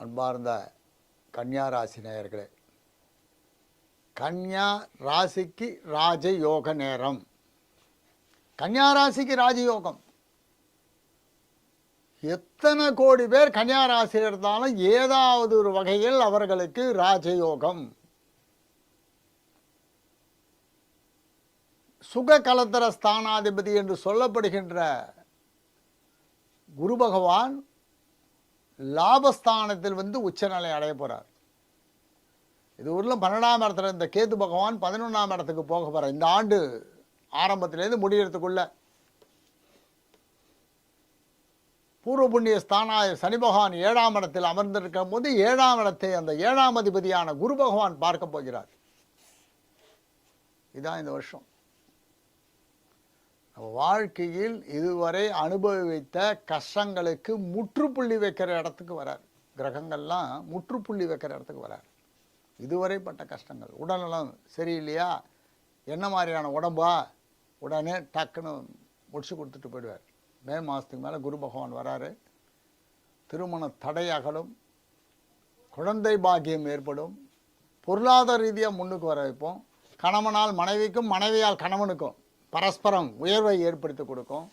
அன்பார்ந்த கன்னியா ராசி நேயர்களே, கன்னியா ராசிக்கு ராஜயோக நேரம். கன்னியா ராசிக்கு ராஜயோகம். எத்தனை கோடி பேர் கன்னியா ராசி இருந்தாலும் ஏதாவது ஒரு வகையில் அவர்களுக்கு ராஜயோகம். சுக கலத்தர ஸ்தானாதிபதி என்று சொல்லப்படுகின்ற குரு பகவான் லாபஸ்தானத்தில் உச்சநிலை அடைய போகிறார். இது ஊரில் 12ஆம் இடத்துல இந்த கேது பகவான் 11ஆம் இடத்துக்கு போக போகிறார். இந்த ஆண்டு ஆரம்பத்திலேருந்து முடியறதுக்குள்ள பூர்வ புண்ணிய ஸ்தானாய சனி பகவான் 7ஆம் இடத்தில் அமர்ந்திருக்கும் போது 7ஆம் இடத்தை அந்த 7ஆம் அதிபதியான குரு பகவான் பார்க்க போகிறார். இதுதான் இந்த வருஷம். வாழ்க்கையில் இதுவரை அனுபவித்த கஷ்டங்களுக்கு முற்றுப்புள்ளி வைக்கிற இடத்துக்கு வரார். கிரகங்கள்லாம் முற்றுப்புள்ளி வைக்கிற இடத்துக்கு வரார். இதுவரை பட்ட கஷ்டங்கள், உடல்நலம் சரியில்லையா, என்ன மாதிரியான உடம்பா, உடனே டக்குன்னு முடிச்சு கொடுத்துட்டு போயிடுவார். மே மாதத்துக்கு மேலே குரு பகவான் வராரு. திருமண தடை அகலும், குழந்தை பாக்கியம் ஏற்படும், பொருளாதார ரீதியாக முன்னுக்கு வர வைப்போம். கணவனால் மனைவிக்கும், மனைவியால் கணவனுக்கும் பரஸ்பரம் உயர்வை ஏற்படுத்தி கொடுக்கும்.